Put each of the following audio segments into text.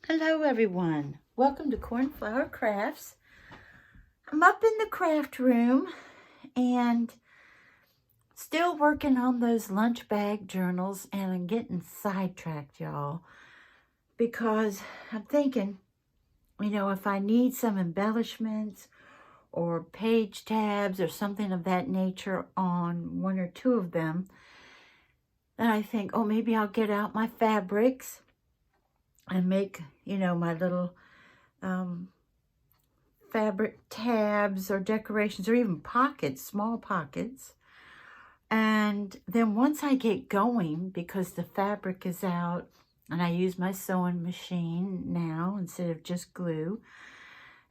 Hello everyone, welcome to Cornflower Crafts. I'm up in the craft room and still working on those lunch bag journals, and I'm getting sidetracked, y'all, because I'm thinking, if I need some embellishments or page tabs or something of that nature on one or two of them, then I think, oh, maybe I'll get out my fabrics and make, my little fabric tabs or decorations or even pockets, small pockets. And then once I get going, because the fabric is out and I use my sewing machine now instead of just glue,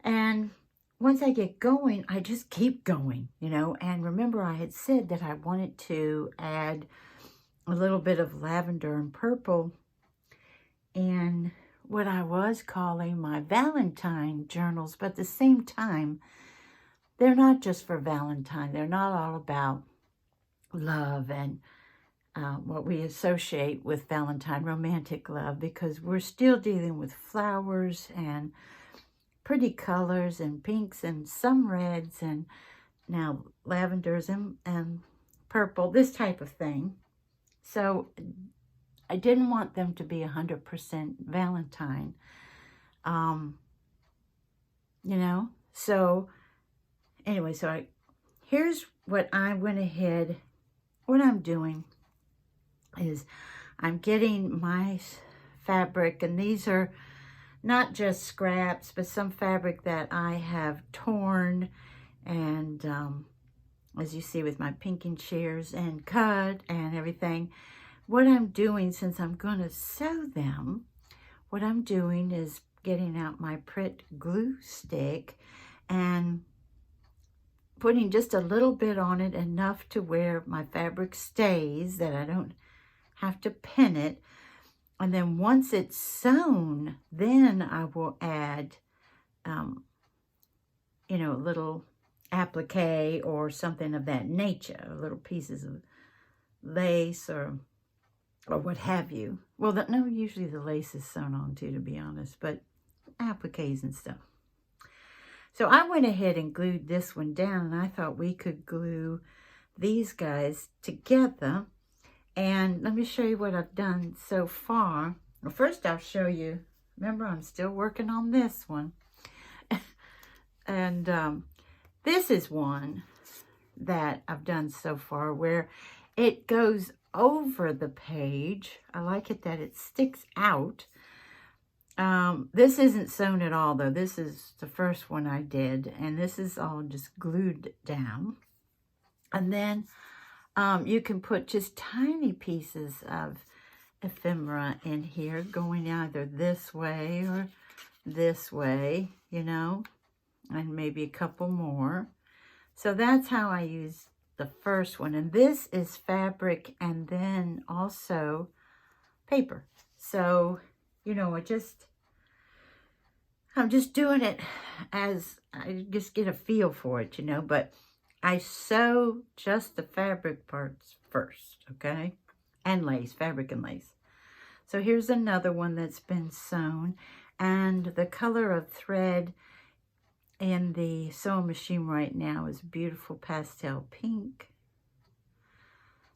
and once I get going, I just keep going, and remember I had said that I wanted to add a little bit of lavender and purple in what I was calling my Valentine journals, but at the same time, they're not just for Valentine. They're not all about love and what we associate with Valentine, romantic love, because we're still dealing with flowers and pretty colors and pinks and some reds and now lavenders and purple, this type of thing. So I didn't want them to be 100% Valentine, So anyway, here's what I went ahead, what I'm doing is I'm getting my fabric, and these are not just scraps, but some fabric that I have torn and, as you see with my pinking shears and cut and everything. What I'm doing, since I'm going to sew them, what I'm doing is getting out my Pritt glue stick and putting just a little bit on it, enough to where my fabric stays, that I don't have to pin it. And then once it's sewn, then I will add, a little applique or something of that nature, little pieces of lace or what have you. Well, no, usually the lace is sewn on too, to be honest, but appliques and stuff. So I went ahead and glued this one down, and I thought we could glue these guys together. And let me show you what I've done so far. Well, first I'll show you, remember I'm still working on this one. And this is one that I've done so far where it goes over the page. I like it that it sticks out. This isn't sewn at all, though. This is the first one I did, and this is all just glued down. And then you can put just tiny pieces of ephemera in here, going either this way or this way, and maybe a couple more. So that's how I use the first one. And this is fabric and then also paper. So, I'm just doing it as I just get a feel for it, but I sew just the fabric parts first, okay? And lace, fabric and lace. So here's another one that's been sewn, and the color of thread in the sewing machine right now is beautiful pastel pink.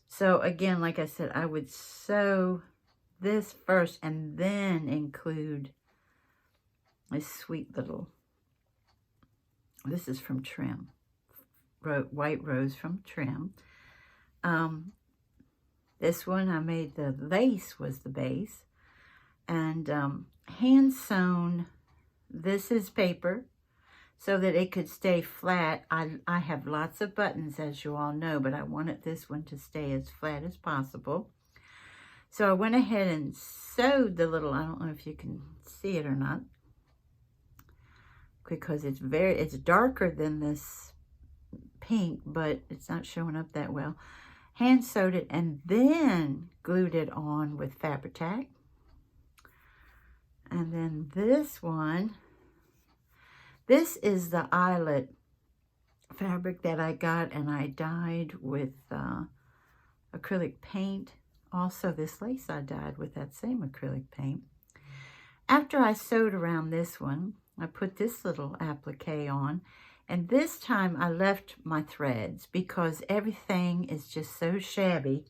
So again, like I said, I would sew this first and then include a sweet little, this is from Trim, White Rose from Trim. This one I made, the lace was the base, and hand sewn, this is paper, so that it could stay flat. I have lots of buttons, as you all know, but I wanted this one to stay as flat as possible. So I went ahead and sewed the little, I don't know if you can see it or not, because it's darker than this pink, but it's not showing up that well. Hand sewed it and then glued it on with Fabri-Tac. And then this one, this is the eyelet fabric that I got, and I dyed with acrylic paint. Also, this lace I dyed with that same acrylic paint. After I sewed around this one, I put this little applique on, and this time I left my threads because everything is just so shabby.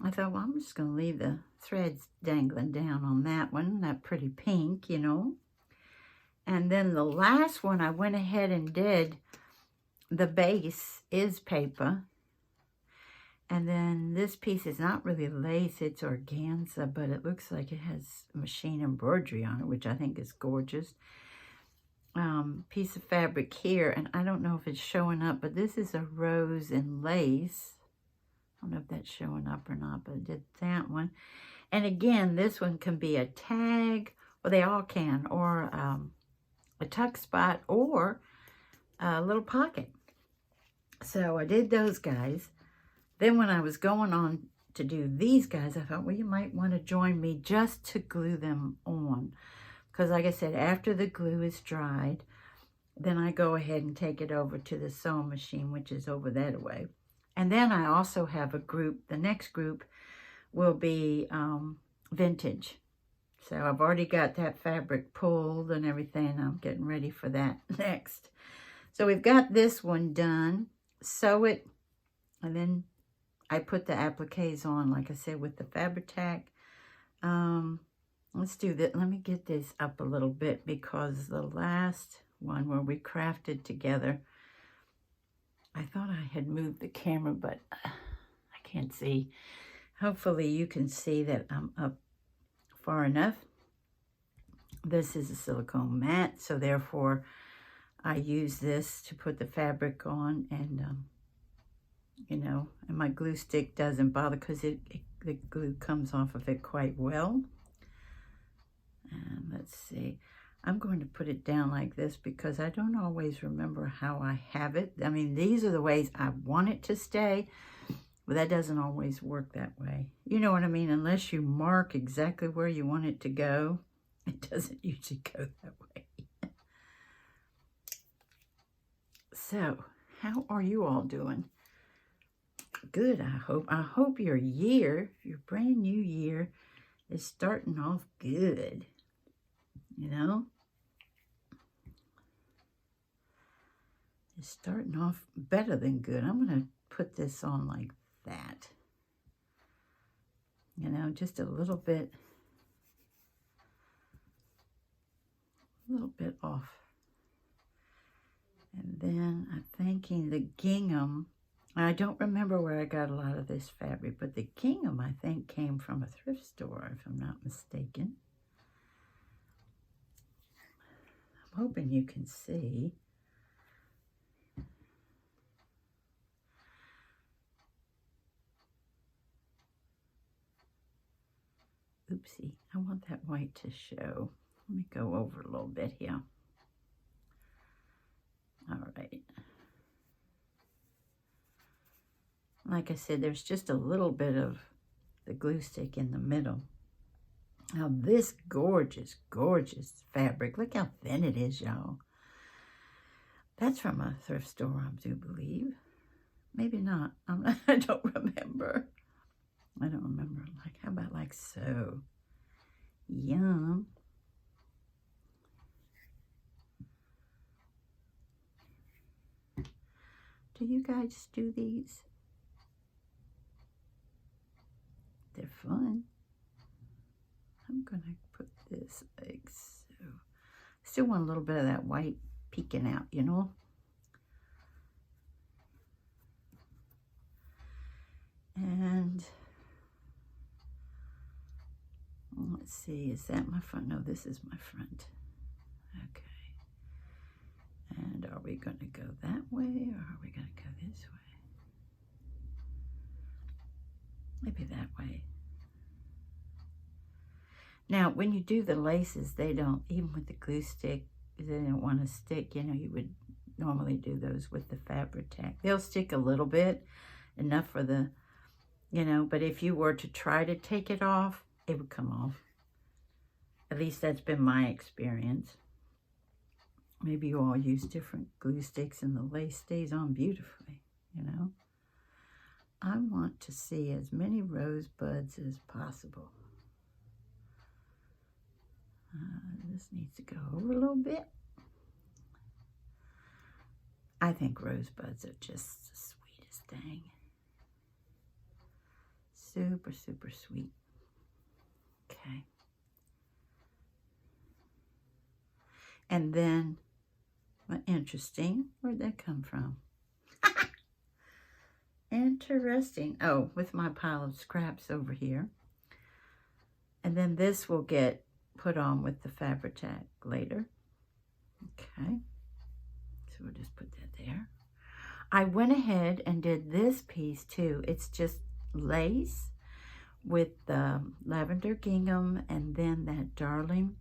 I thought, well, I'm just going to leave the threads dangling down on that one, that pretty pink, you know. And then the last one I went ahead and did, the base is paper. And then this piece is not really lace, it's organza, but it looks like it has machine embroidery on it, which I think is gorgeous. Piece of fabric here, and I don't know if it's showing up, but this is a rose and lace. I don't know if that's showing up or not, but I did that one. And again, this one can be a tag, or they all can, or a tuck spot, or a little pocket. So I did those guys. Then when I was going on to do these guys, I thought, well, you might want to join me just to glue them on. Because like I said, after the glue is dried, then I go ahead and take it over to the sewing machine, which is over that way. And then I also have a group. The next group will be vintage. So I've already got that fabric pulled and everything. I'm getting ready for that next. So we've got this one done. Sew it, and then I put the appliques on, like I said, with the Fabri-Tac. Let's do that. Let me get this up a little bit, because the last one where we crafted together, I thought I had moved the camera, but I can't see. Hopefully you can see that I'm up far enough. This is a silicone mat, so therefore I use this to put the fabric on, and you know, and my glue stick doesn't bother because the glue comes off of it quite well. And let's see, I'm going to put it down like this because I don't always remember how I have it. I mean, these are the ways I want it to stay, but that doesn't always work that way. You know what I mean? Unless you mark exactly where you want it to go, it doesn't usually go that way. So, how are you all doing? Good, I hope. I hope your year, your brand new year, is starting off good. You know? It's starting off better than good. I'm going to put this on like that. You know, just a little bit off. And then I'm thinking the gingham. I don't remember where I got a lot of this fabric, but the gingham, I think, came from a thrift store, if I'm not mistaken. I'm hoping you can see. Oopsie, I want that white to show. Let me go over a little bit here. All right. Like I said, there's just a little bit of the glue stick in the middle. Now this gorgeous, gorgeous fabric, look how thin it is, y'all. That's from a thrift store, I do believe. Maybe not. I don't remember. I don't remember. Like, how about like so? Yum. Do you guys do these? They're fun. I'm going to put this like so. Still want a little bit of that white peeking out, you know? And let's see, is that my front? No, this is my front. Okay. And are we going to go that way, or are we going to go this way? Maybe that way. Now, when you do the laces, they don't, even with the glue stick, they don't want to stick. You know, you would normally do those with the Fabri-Tac. They'll stick a little bit, enough for the, you know, but if you were to try to take it off, it would come off. At least that's been my experience. Maybe you all use different glue sticks and the lace stays on beautifully, you know. I want to see as many rosebuds as possible. This needs to go over a little bit. I think rosebuds are just the sweetest thing. Super, super sweet. Okay. And then, interesting, where'd that come from? Interesting. Oh, with my pile of scraps over here. And then this will get put on with the Fabri-Tac later. Okay. So we'll just put that there. I went ahead and did this piece too. It's just lace with lavender gingham and then that darling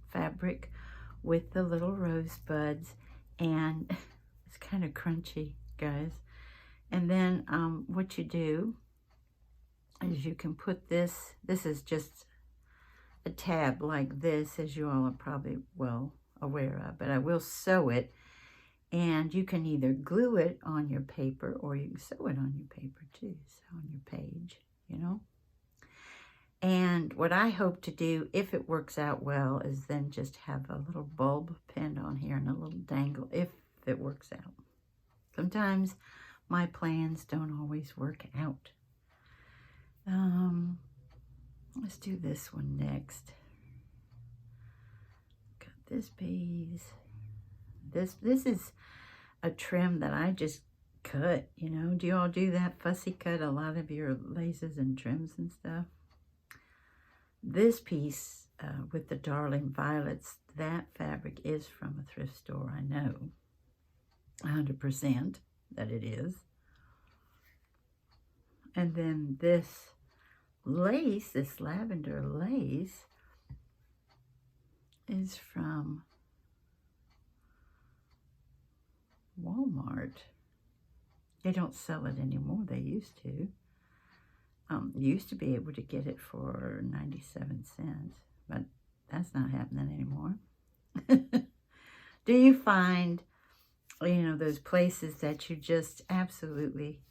fabric with the little rosebuds, and it's kind of crunchy, guys. And then what you do is you can put this is just a tab like this, as you all are probably well aware of, but I will sew it, and you can either glue it on your paper or you can sew it on your paper too, so on your page, you know. And what I hope to do, if it works out well, is then just have a little bulb pinned on here and a little dangle, if it works out. Sometimes my plans don't always work out. Let's do this one next. Got this piece. This is a trim that I just cut, you know. Do you all do that fussy cut, a lot of your laces and trims and stuff? This piece with the darling violets, that fabric is from a thrift store, I know. 100% that it is. And then this lace, this lavender lace, is from Walmart. They don't sell it anymore. They used to. Used to be able to get it for 97 cents, but that's not happening anymore. Do you find, you know, those places that you just absolutely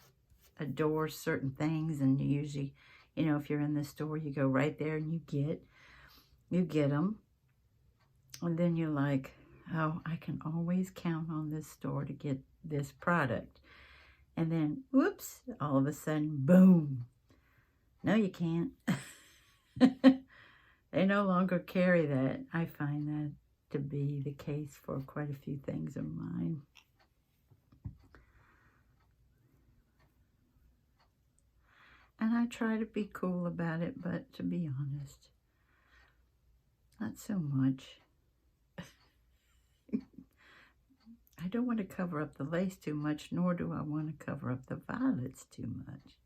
adore certain things, and you usually, you know, if you're in the store, you go right there and you get them, and then you're like, oh, I can always count on this store to get this product, and then whoops, all of a sudden, boom. No, you can't. They no longer carry that. I find that to be the case for quite a few things of mine. And I try to be cool about it, but to be honest, not so much. I don't want to cover up the lace too much, nor do I want to cover up the violets too much.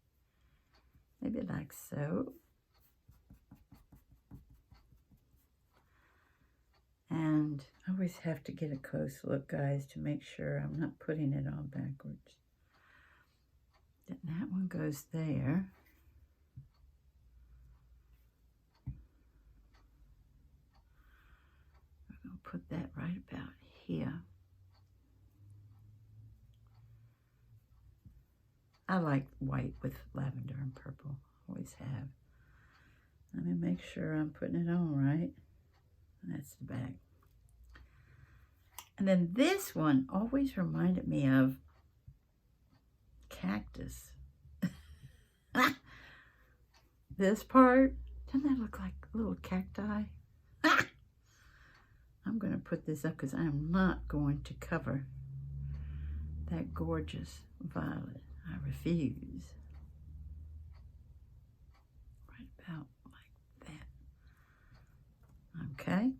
Maybe like so. And I always have to get a close look, guys, to make sure I'm not putting it on backwards. Then that one goes there. We're going to put that right about here. I like white with lavender and purple. Always have. Let me make sure I'm putting it on right. That's the back. And then this one always reminded me of cactus. This part, doesn't that look like little cacti? I'm going to put this up because I'm not going to cover that gorgeous violet. I refuse. Right about like that. Okay,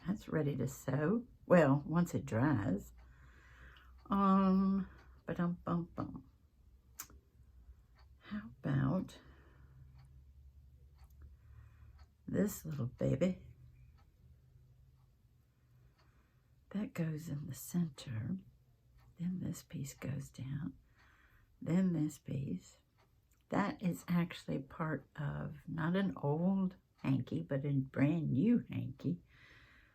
that's ready to sew. Well, once it dries. Ba-dum-bum-bum. How about this little baby? That goes in the center. Then this piece goes down. Then this piece. That is actually part of not an old hanky, but a brand new hanky.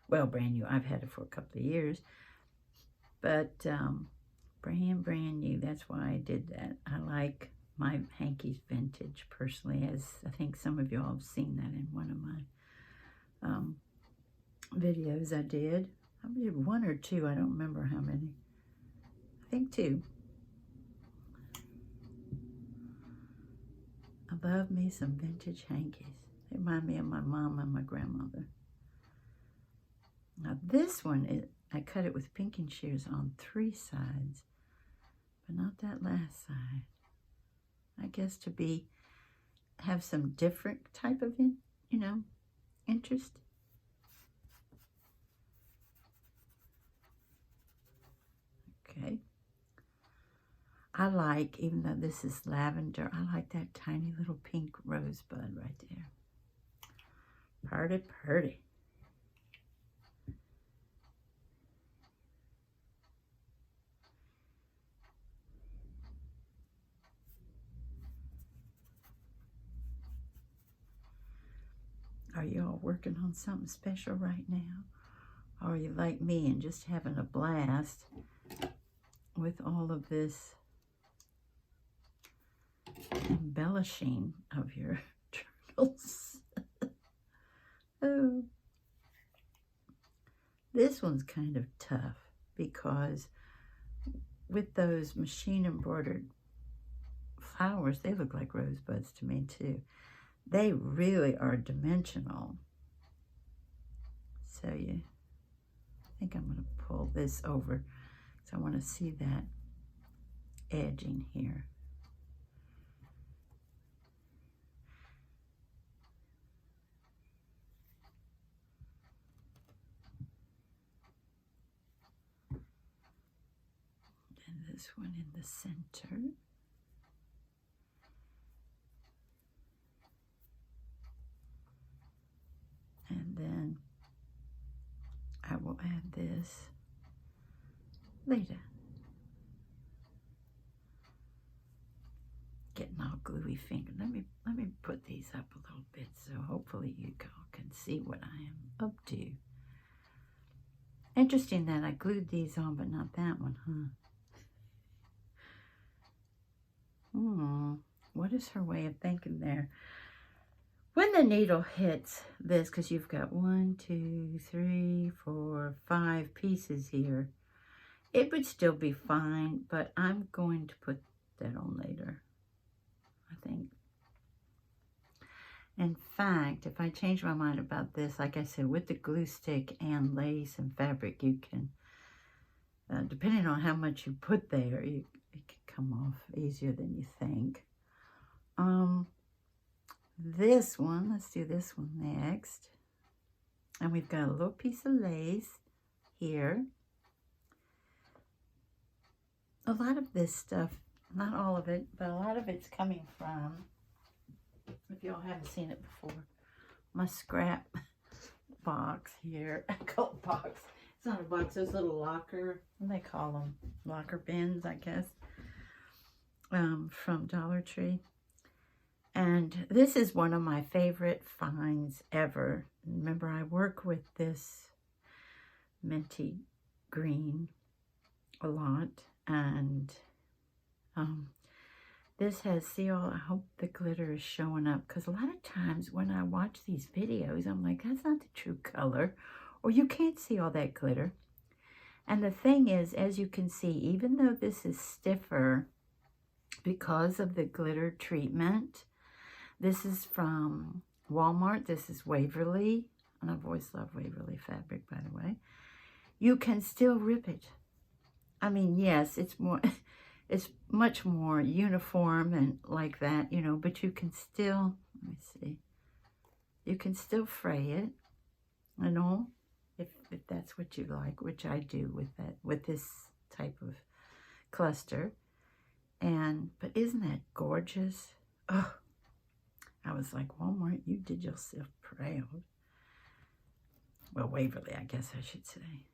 Well, brand new. I've had it for a couple of years. But brand new. That's why I did that. I like my hankies vintage personally, as I think some of you all have seen that in one of my videos I did. I did 1 or 2. I don't remember how many. I think 2. I love me some vintage hankies. They remind me of my mom and my grandmother. Now this one, I cut it with pinking shears on 3 sides, but not that last side. I guess to have some different type of, interest. Okay. I like, even though this is lavender, I like that tiny little pink rosebud right there. Pretty, pretty. Are you all working on something special right now? Or are you like me and just having a blast with all of this embellishing of your journals? Oh. This one's kind of tough because with those machine embroidered flowers, they look like rosebuds to me too. They really are dimensional. So I think I'm going to pull this over because I want to see that edging here. And this one in the center. And then I will add this later. Getting all gluey finger. Let me put these up a little bit so hopefully you all can see what I am up to. Interesting that I glued these on, but not that one, huh? What is her way of thinking there? When the needle hits this, because you've got 1, 2, 3, 4, 5 pieces here, it would still be fine, but I'm going to put that on later, I think. In fact, if I change my mind about this, like I said, with the glue stick and lace and fabric, you can, depending on how much you put there, it can come off easier than you think. This one, let's do this one next. And we've got a little piece of lace here. A lot of this stuff, not all of it, but a lot of it's coming from, if y'all haven't seen it before, my scrap box here. I call it box. It's not a box, those little locker, what do they call them? Locker bins, I guess, from Dollar Tree. And this is one of my favorite finds ever. Remember, I work with this minty green a lot. And this has, see all, I hope the glitter is showing up. Because a lot of times when I watch these videos, I'm like, that's not the true color. Or you can't see all that glitter. And the thing is, as you can see, even though this is stiffer because of the glitter treatment, this is from Walmart. This is Waverly. And I've always loved Waverly fabric, by the way. You can still rip it. I mean, yes, it's much more uniform and like that, but you can still, let me see, you can still fray it, if that's what you like, which I do with this type of cluster. But isn't that gorgeous? Oh, I was like, Walmart, you did yourself proud. Well, Waverly, I guess I should say.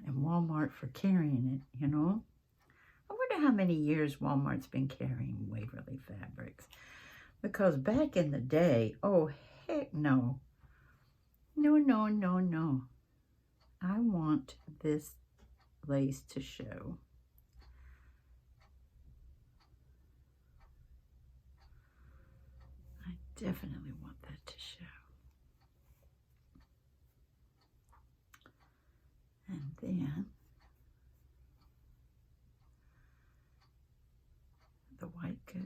And Walmart for carrying it, I wonder how many years Walmart's been carrying Waverly fabrics. Because back in the day, oh, heck no. No, no, no, no. I want this lace to show. Definitely want that to show.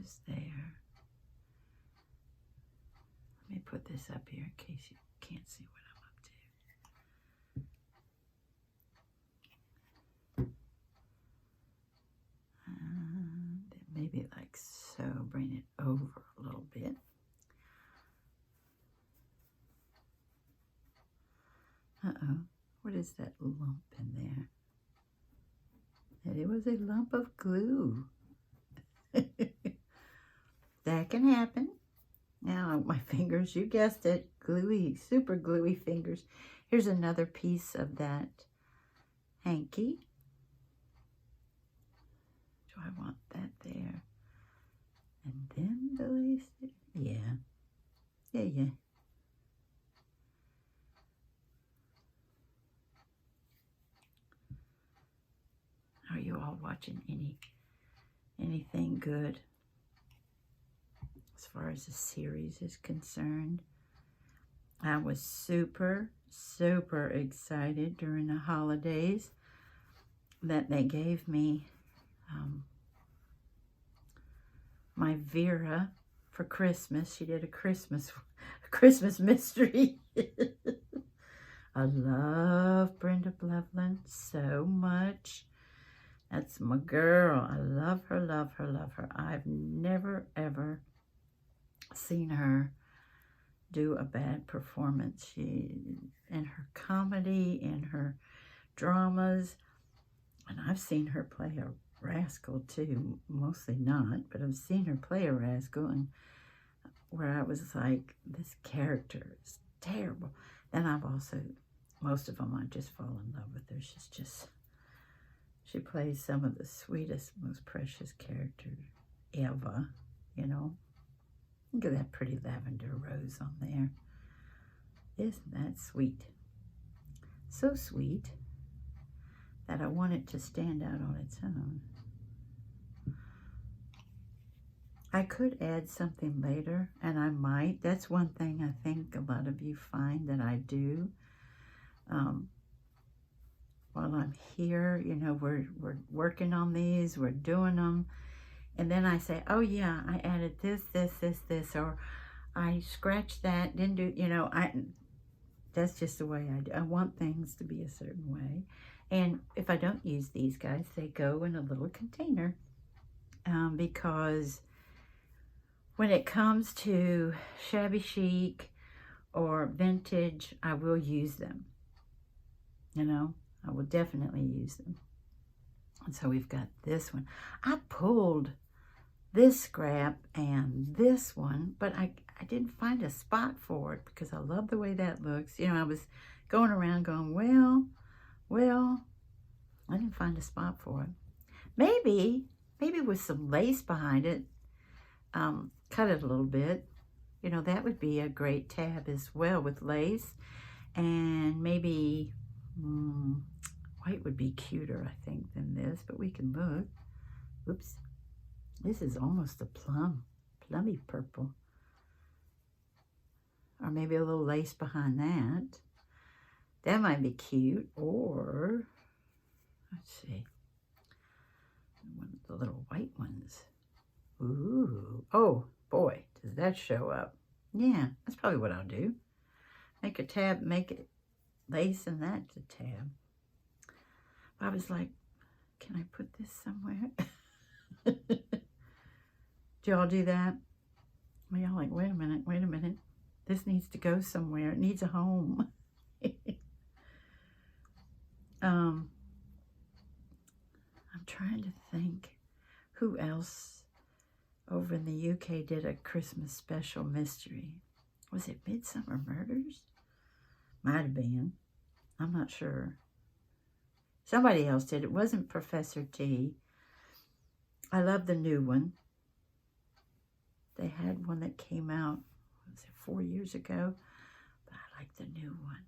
was there. Let me put this up here in case you can't see what I'm up to. And maybe like so, bring it over a little bit. Uh-oh, what is that lump in there? And it was a lump of glue. That can happen. Now, my fingers, you guessed it, gluey, super gluey fingers. Here's another piece of that hanky. Do I want that there? And then the lace, yeah. Are you all watching anything good as far as the series is concerned? I was super excited during the holidays that they gave me my Vera for Christmas. She did a Christmas mystery. I love Brenda Blevlin so much. That's my girl. I love her. I've never, ever seen her do a bad performance. She, in her comedy, in her dramas, and I've seen her play a rascal too, mostly not, but I've seen her play a rascal, and where I was like, this character is terrible. And I've also, most of them, I just fall in love with her. She's just, she plays some of the sweetest, most precious characters ever, you know. Look at that pretty lavender rose on there. Isn't that sweet? So sweet that I want it to stand out on its own. I could add something later, and I might. That's one thing I think a lot of you find that I do. While I'm here, you know, we're working on these, we're doing them, and then I say, oh yeah, I added this, or I scratched that, didn't do, you know, that's just the way I do. I want things to be a certain way. And if I don't use these guys, they go in a little container, because when it comes to shabby chic or vintage, I will use them, you know. I will definitely use them. And so we've got this one. I pulled this scrap and this one, but I didn't find a spot for it because I love the way that looks. You know, I was going around going, well, I didn't find a spot for it. Maybe with some lace behind it, cut it a little bit. You know, that would be a great tab as well with lace. And maybe white would be cuter, I think, than this, but we can look. Oops. This is almost a plummy purple. Or maybe a little lace behind that. That might be cute. Or, let's see, one of the little white ones. Ooh. Oh, boy, does that show up. Yeah, that's probably what I'll do. Make a tab, make it lace, and that's a tab. I was like, can I put this somewhere? Do y'all do that? Well, y'all like, wait a minute. This needs to go somewhere. It needs a home. I'm trying to think who else over in the UK did a Christmas special mystery. Was it Midsummer Murders? Might have been. I'm not sure. Somebody else did. It wasn't Professor T. I love the new one. They had one that came out, was it 4 years ago? But I like the new one.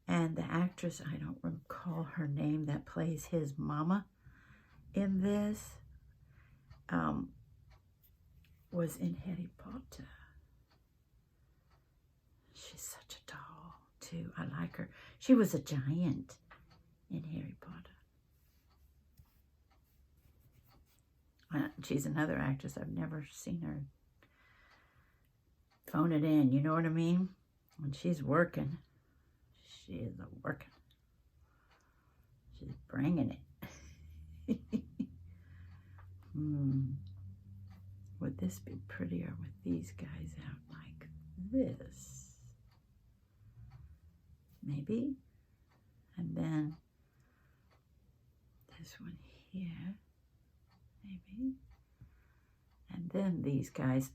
And the actress, I don't recall her name, that plays his mama in this, was in Harry Potter. She's such a doll, too. I like her. She was a giant in Harry Potter. She's another actress. I've never seen her phone it in, you know what I mean? When she's working, she is working. She's bringing it. Would this be prettier with these guys out like this? Maybe. And then this one here, maybe. And then these guys.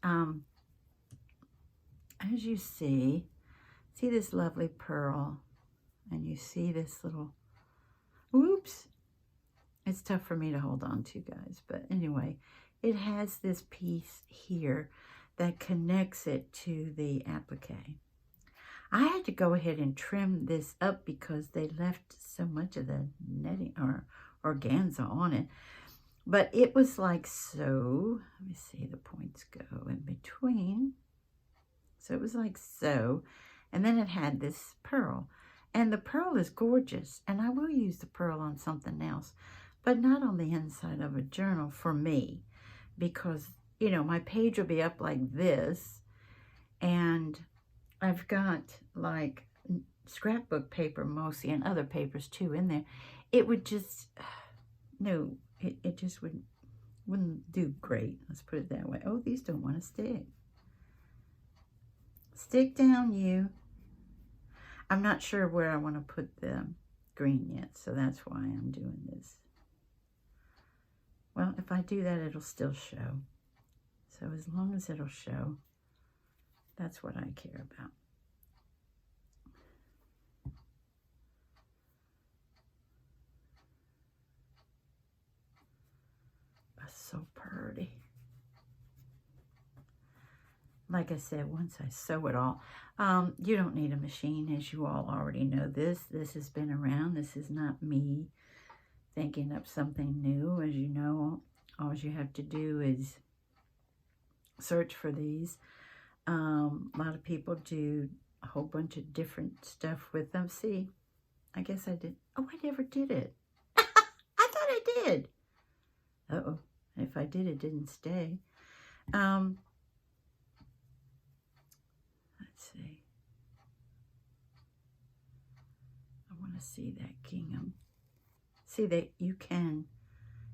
As you see this lovely pearl, and you see this little, oops, it's tough for me to hold on to, guys, but anyway, it has this piece here that connects it to the applique. I had to go ahead and trim this up because they left so much of the netting or organza on it, but it was like so. Let me see, the points go in between. So it was like so, and then it had this pearl, and the pearl is gorgeous, and I will use the pearl on something else, but not on the inside of a journal for me, because, you know, my page will be up like this, and I've got like scrapbook paper mostly, and other papers too in there. It would just, no, it just wouldn't do great. Let's put it that way. Oh, these don't want to stick. Stick down, you. I'm not sure where I want to put the green yet, so that's why I'm doing this. Well, if I do that, it'll still show. So as long as it'll show, that's what I care about. That's so pretty. Like I said, once I sew it all, you don't need a machine, as you all already know this. This has been around. This is not me thinking up something new. As you know, all you have to do is search for these. A lot of people do a whole bunch of different stuff with them. See, I guess I did. Oh, I never did it. I thought I did. Uh-oh. If I did, it didn't stay. Let's see. I want to see that gingham. See, that you can,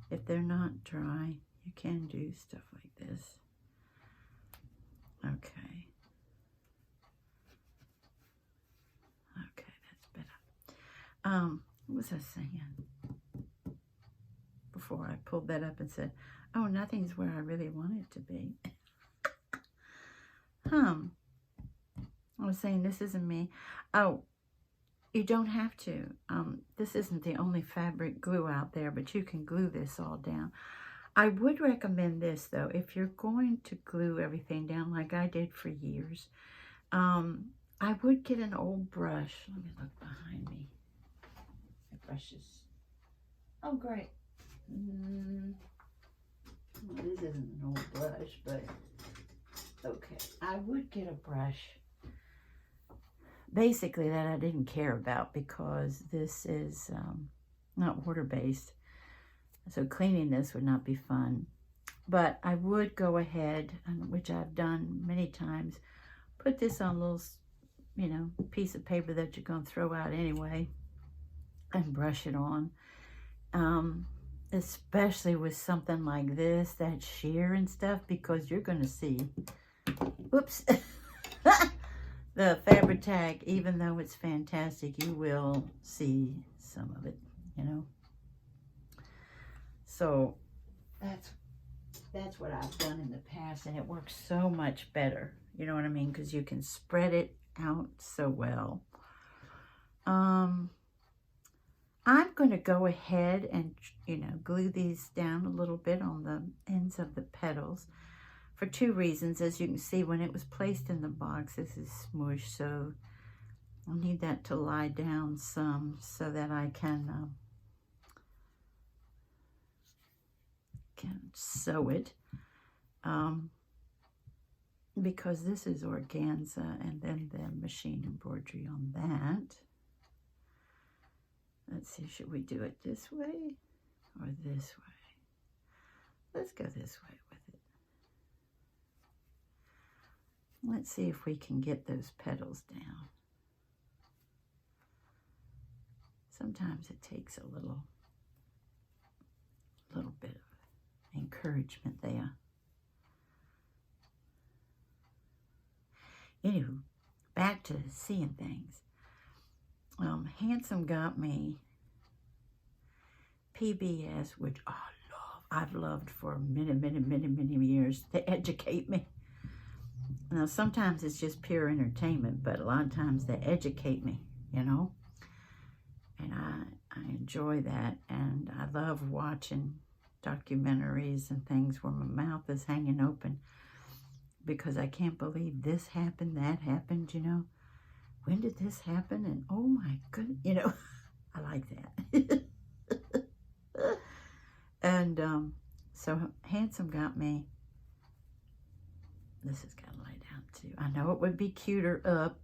if they're not dry, you can do stuff like this. Okay. Okay, that's better. What was I saying? Before I pulled that up and said, oh, nothing's where I really want it to be. I was saying this isn't me. Oh, you don't have to. This isn't the only fabric glue out there, but you can glue this all down. I would recommend this, though, if you're going to glue everything down like I did for years. I would get an old brush. Let me look behind me. My brushes. Oh, great. Well, this isn't an old brush, but okay. I would get a brush, basically, that I didn't care about because this is not water-based. So cleaning this would not be fun. But I would go ahead, which I've done many times, put this on a little, you know, piece of paper that you're going to throw out anyway and brush it on. Especially with something like this, that sheer and stuff, because you're going to see, whoops, the fabric tag, even though it's fantastic, you will see some of it, you know. So that's what I've done in the past, and it works so much better, you know what I mean, because you can spread it out so well. I'm going to go ahead and, you know, glue these down a little bit on the ends of the petals for two reasons. As you can see, when it was placed in the box, this is smooshed, so I'll need that to lie down some so that I can sew it. Because this is organza and then the machine embroidery on that. Let's see, should we do it this way or this way? let's go this way with it. Let's see if we can get those petals down. Sometimes it takes a little bit of encouragement there. Anywho, back to seeing things. Handsome got me PBS, which I've loved for many years. They educate me. Now, sometimes it's just pure entertainment, but a lot of times they educate me, you know. And I enjoy that, and I love watching documentaries and things where my mouth is hanging open because I can't believe this happened, that happened, you know. When did this happen? And oh my goodness, you know, I like that. And so Handsome got me, this has got to lay down too. I know it would be cuter up,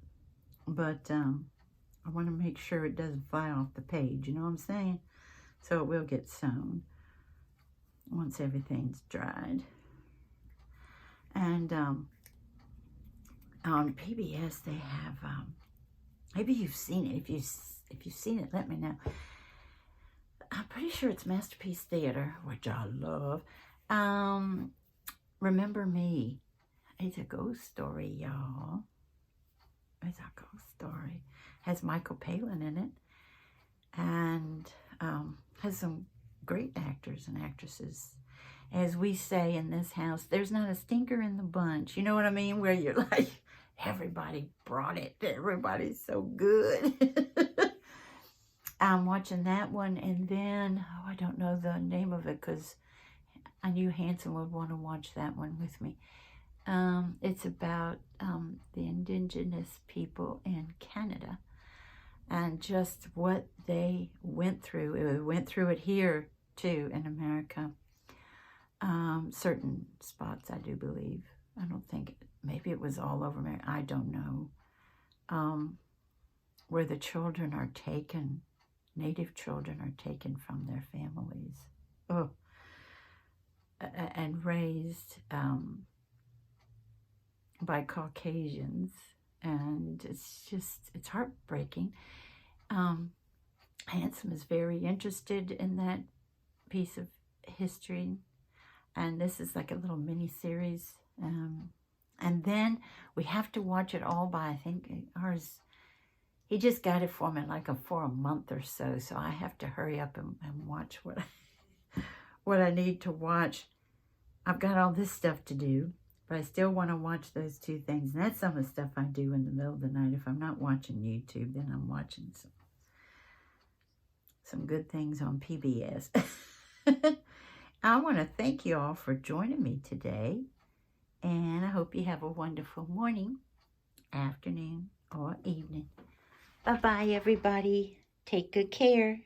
but I want to make sure it doesn't fly off the page, you know what I'm saying? So it will get sewn once everything's dried. And on PBS they have, maybe you've seen it. If you've seen it, let me know. I'm pretty sure it's Masterpiece Theater, which I love. Remember Me. It's a ghost story, y'all. It's a ghost story. Has Michael Palin in it. And has some great actors and actresses. As we say in this house, there's not a stinker in the bunch. You know what I mean? Where you're like, everybody brought it. Everybody's so good. I'm watching that one, and then, I don't know the name of it because I knew Hanson would want to watch that one with me. It's about the indigenous people in Canada and just what they went through. We went through it here, too, in America. Certain spots, I do believe. I don't think, maybe it was all over America. I don't know. Where the children are taken, Native children are taken from their families. Oh, and raised by Caucasians, and it's heartbreaking. Handsome is very interested in that piece of history, and this is like a little mini series. And then we have to watch it all by, I think ours, he just got it for me like for a month or so, so I have to hurry up and watch what I need to watch. I've got all this stuff to do, but I still want to watch those two things. And that's some of the stuff I do in the middle of the night. If I'm not watching YouTube, then I'm watching some good things on PBS. I want to thank you all for joining me today. And I hope you have a wonderful morning, afternoon, or evening. Bye-bye, everybody. Take good care.